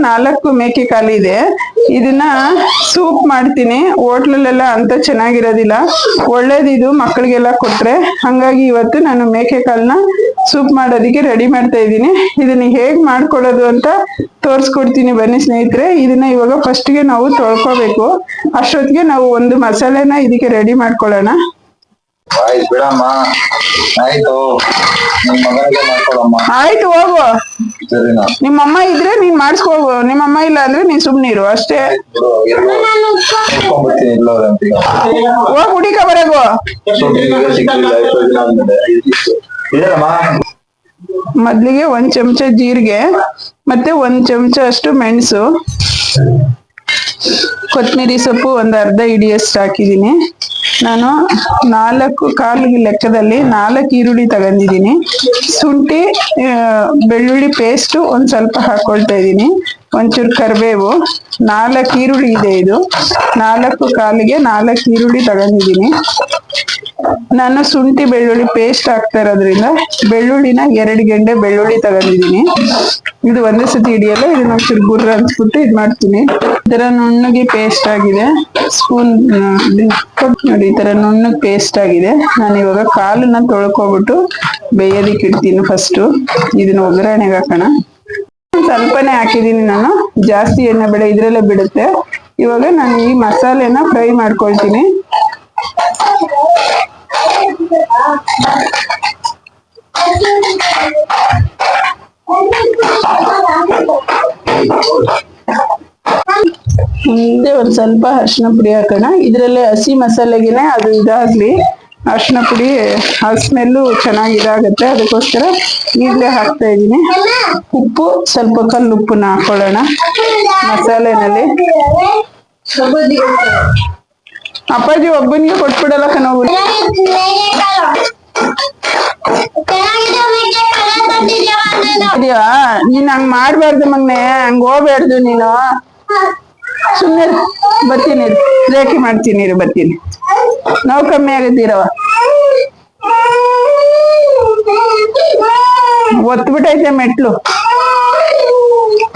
4 ಮೇಕೆ ಕಾಲಿದೆ. ಇದನ್ನ ಸೂಪ್ ಮಾಡ್ತೀನಿ. ಹೋಟ್ಲಲ್ಲೆಲ್ಲ ಅಂತ ಚೆನ್ನಾಗಿರೋದಿಲ್ಲ, ಒಳ್ಳೇದಿದು ಮಕ್ಕಳಿಗೆಲ್ಲ ಕೊಟ್ರೆ. ಹಂಗಾಗಿ ಇವತ್ತು ನಾನು ಮೇಕೆ ಕಾಲನ್ನ ಸೂಪ್ ಮಾಡೋದಕ್ಕೆ ರೆಡಿ ಮಾಡ್ತಾ ಇದ್ದೀನಿ. ಇದನ್ನ ಹೇಗ್ ಮಾಡ್ಕೊಳ್ಳೋದು ಅಂತ ತೋರಿಸ್ಕೊಡ್ತೀನಿ ಬನ್ನಿ ಸ್ನೇಹಿತರೆ. ಇದನ್ನ ಇವಾಗ ಫಸ್ಟ್ಗೆ ನಾವು ತೊಳ್ಕೊಬೇಕು. ಅಷ್ಟೊತ್ತಿಗೆ ನಾವು ಒಂದು ಮಸಾಲೆನ ಇದಕ್ಕೆ ರೆಡಿ ಮಾಡ್ಕೊಳ್ಳೋಣ. ಆಯ್ತು ಹೋಗು, ನಿಮ್ಮಮ್ಮ ಇದ್ರೆ ನೀನ್ ಮಾಡಿಸ್ಕೋಗು. ನಿಮ್ಮಮ್ಮ ಇಲ್ಲ ಅಂದ್ರೆ ನೀನ್ ಸುಮ್ನಿರು ಅಷ್ಟೇ. ಹೋಗ್ ಹುಡಿಕ ಬರಗು. ಮೊದ್ಲಿಗೆ 1 ಚಮಚ ಜೀರಿಗೆ ಮತ್ತೆ 1 ಚಮಚ ಅಷ್ಟು ಮೆಣಸು, ಕೊತ್ತಂಬರಿ ಸೊಪ್ಪು ಒಂದು ಅರ್ಧ ಹಿಡಿಯಷ್ಟು ಹಾಕಿದೀನಿ. ನಾನು 4 ಕಾಲಿಗೆ ಲೆಕ್ಕದಲ್ಲಿ 4 ಈರುಳ್ಳಿ ತಗೊಂಡಿದ್ದೀನಿ. ಶುಂಠಿ ಬೆಳ್ಳುಳ್ಳಿ ಪೇಸ್ಟ್ ಒಂದ್ ಸ್ವಲ್ಪ ಹಾಕೊಳ್ತಾ ಇದ್ದೀನಿ. ಒಂಚೂರು ಕರಿಬೇವು, 4 ಈರುಳ್ಳಿ ಇದೆ. ಇದು 4 ಕಾಲಿಗೆ 4 ಈರುಳ್ಳಿ ತಗೊಂಡಿದ್ದೀನಿ. ನಾನು ಶುಂಠಿ ಬೆಳ್ಳುಳ್ಳಿ ಪೇಸ್ಟ್ ಹಾಕ್ತಾ ಇರೋದ್ರಿಂದ ಬೆಳ್ಳುಳ್ಳಿನ 2 ಗೆಂಡೆ ಬೆಳ್ಳುಳ್ಳಿ ತಗೊಂಡಿದ್ದೀನಿ. ಇದು ಒಂದೇ ಸತಿ ಹಿಡಿಯಲ್ಲ, ಇದನ್ನ ಒಂಚೂರು ಗುರ್ರ ಅನ್ಸ್ಬಿಟ್ಟು ಇದ್ ಮಾಡ್ತೀನಿ. ಈ ತರ ನುಣ್ಣಗೆ ಪೇಸ್ಟ್ ಆಗಿದೆ. ಸ್ಪೂನ್ ನೋಡಿ, ಈ ತರ ನುಣ್ಣಗೆ ಪೇಸ್ಟ್ ಆಗಿದೆ. ನಾನು ಇವಾಗ ಕಾಲನ್ನ ತೊಳ್ಕೊಬಿಟ್ಟು ಬೇಯೋದಿಕ್ಕೆ ಇಡ್ತೀನಿ. ಫಸ್ಟ್ ಇದನ್ನ ಒಗ್ಗರಣೆಗೆ ಹಾಕೋಣ. ಸ್ವಲ್ಪನೇ ಹಾಕಿದೀನಿ ನಾನು, ಜಾಸ್ತಿ ಎಣ್ಣೆ ಬೇಡ, ಇದ್ರಲ್ಲೇ ಬಿಡುತ್ತೆ. ಇವಾಗ ನಾನು ಈ ಮಸಾಲೆನ ಫ್ರೈ ಮಾಡ್ಕೊಳ್ತೀನಿ. ಮುಂದೆ ಒಂದ್ ಸ್ವಲ್ಪ ಅರಿಶಿನ ಪುಡಿ ಹಾಕೋಣ. ಇದ್ರಲ್ಲೇ ಹಸಿ ಮಸಾಲೆಗೆನೆ ಅದು ಇದಾಗ್ಲಿ, ಅರಿಶಿನ ಪುಡಿ ಆ ಸ್ಮೆಲ್ಲು ಚೆನ್ನಾಗಿ ಇದಾಗತ್ತೆ. ಅದಕ್ಕೋಸ್ಕರ ಈಗಲೇ ಹಾಕ್ತಾ ಇದ್ದೀನಿ. ಉಪ್ಪು, ಸ್ವಲ್ಪ ಕಲ್ಲು ಉಪ್ಪನ್ನ ಹಾಕೊಳ್ಳೋಣ ಮಸಾಲೆನಲ್ಲಿ. ಅಪ್ಪಾಜಿ ಒಬ್ಬನಿಗೆ ಕೊಟ್ಬಿಡಲ್ಲ ಕಣೋಗ್ಬಿಡಿ. ನೀನ್ ಹಂಗ್ ಮಾಡ್ಬಾರ್ದು ಮಗ್ನೆ, ಹಂಗ ಹೋಗ್ಬಾರ್ದು ನೀನು. ಸುಮ್ನೆ ಬರ್ತೀನಿ, ರೇಖೆ ಮಾಡ್ತೀನಿ, ಬರ್ತೀನಿ. ನೋವು ಕಮ್ಮಿ ಆಗತ್ತೀರವ. ಒತ್ಬಿಟ್ಟೈತೆ ಮೆಟ್ಲು.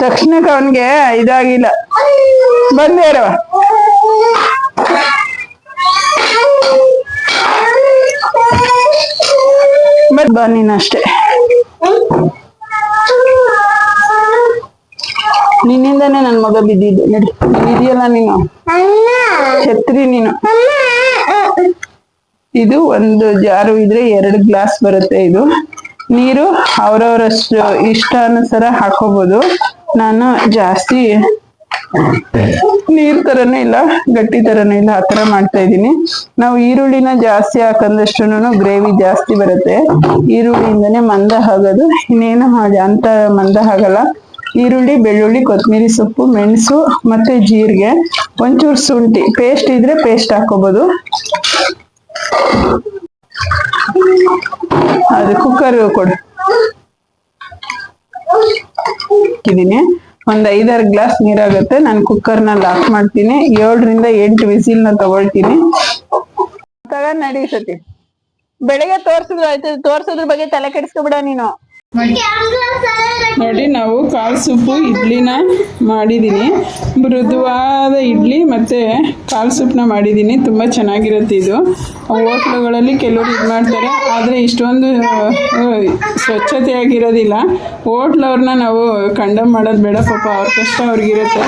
ತಕ್ಷಣಕ್ಕೆ ಅವನ್ಗೆ ಇದಾಗಿಲ್ಲ. ಬಂದೇರವ. ಮತ್ ಬಾ ನೀನ್ ಅಷ್ಟೇ. ನಿನ್ನಿಂದಾನೇ ನನ್ ಮಗ ಬಿದ್ದಿದ್ದು. ನಡಿ, ಇದೆಯಲ್ಲ ನೀನು ಛತ್ರಿ ನೀನು. ಇದು ಒಂದು ಜಾರು ಇದ್ರೆ 2 ಗ್ಲಾಸ್ ಬರುತ್ತೆ. ಇದು ನೀರು ಅವ್ರವ್ರಷ್ಟು ಇಷ್ಟಾನುಸಾರ ಹಾಕೋಬಹುದು. ನಾನು ಜಾಸ್ತಿ ನೀರ್ ತರನೇ ಇಲ್ಲ, ಗಟ್ಟಿ ತರನೇ ಇಲ್ಲ, ಆತರ ಮಾಡ್ತಾ ಇದ್ದೀನಿ. ನಾವು ಈರುಳ್ಳಿನ ಜಾಸ್ತಿ ಹಾಕಂದಷ್ಟು ಗ್ರೇವಿ ಜಾಸ್ತಿ ಬರುತ್ತೆ. ಈರುಳ್ಳಿಯಿಂದನೇ ಮಂದ ಆಗೋದು, ಇನ್ನೇನು ಅಂತ ಮಂದ ಆಗಲ್ಲ. ಈರುಳ್ಳಿ, ಬೆಳ್ಳುಳ್ಳಿ, ಕೊತ್ತಂಬರಿ ಸೊಪ್ಪು, ಮೆಣಸು ಮತ್ತೆ ಜೀರಿಗೆ, ಒಂಚೂರು ಶುಂಠಿ ಪೇಸ್ಟ್ ಇದ್ರೆ ಪೇಸ್ಟ್ ಹಾಕೋಬಹುದು. ಅದು ಕುಕ್ಕರ್ ಕೊಡು. ಇದೀನಿ ಒಂದ್ 5-6 ಗ್ಲಾಸ್ ನೀರಾಗುತ್ತೆ. ನಾನು ಕುಕ್ಕರ್ನ ಲಾಕ್ ಮಾಡ್ತೀನಿ. 7 ರಿಂದ 8 ವಿಸಿಲ್ನ ತಗೊಳ್ತೀನಿ. ತಗೊಂಡ್ ನಡೀಸತಿ. ಬೆಳಿಗ್ಗೆ ತೋರ್ಸಿದ್ರು ಆಯ್ತು, ತೋರ್ಸೋದ್ರ ಬಗ್ಗೆ ತಲೆ ಕೆಡಿಸ್ಕೊಬಿಡ ನೀನು. ನೋಡಿ, ನಾವು ಕಾಳು ಸೂಪು ಇಡ್ಲಿನ ಮಾಡಿದ್ದೀನಿ. ಮೃದುವಾದ ಇಡ್ಲಿ ಮತ್ತು ಕಾಳು ಸೂಪ್ನ ಮಾಡಿದ್ದೀನಿ. ತುಂಬ ಚೆನ್ನಾಗಿರುತ್ತೆ. ಇದು ಹೋಟ್ಲುಗಳಲ್ಲಿ ಕೆಲವರು ಇದು ಮಾಡ್ತಾರೆ, ಆದರೆ ಇಷ್ಟೊಂದು ಸ್ವಚ್ಛತೆಯಾಗಿರೋದಿಲ್ಲ. ಹೋಟ್ಲವ್ರನ್ನ ನಾವು ಕಂಡಮ್ ಮಾಡೋದು ಬೇಡ, ಪಾಪ ಅವ್ರ ಕಷ್ಟ ಅವ್ರಿಗಿರುತ್ತೆ.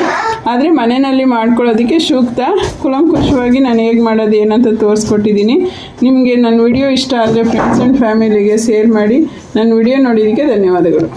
ಆದರೆ ಮನೆಯಲ್ಲಿ ಮಾಡ್ಕೊಳ್ಳೋದಕ್ಕೆ ಸೂಕ್ತ. ಕುಲಂಕುಷವಾಗಿ ನಾನು ಹೇಗೆ ಮಾಡೋದು ಏನಂತ ತೋರಿಸ್ಕೊಟ್ಟಿದ್ದೀನಿ. ನಿಮಗೆ ನನ್ನ ವಿಡಿಯೋ ಇಷ್ಟ ಆದರೆ ಫ್ರೆಂಡ್ಸ್ ಆ್ಯಂಡ್ ಫ್ಯಾಮಿಲಿಗೆ ಶೇರ್ ಮಾಡಿ. ನನ್ನ ವಿಡಿಯೋ ನೋಡಿದ್ದಕ್ಕೆ ಧನ್ಯವಾದಗಳು.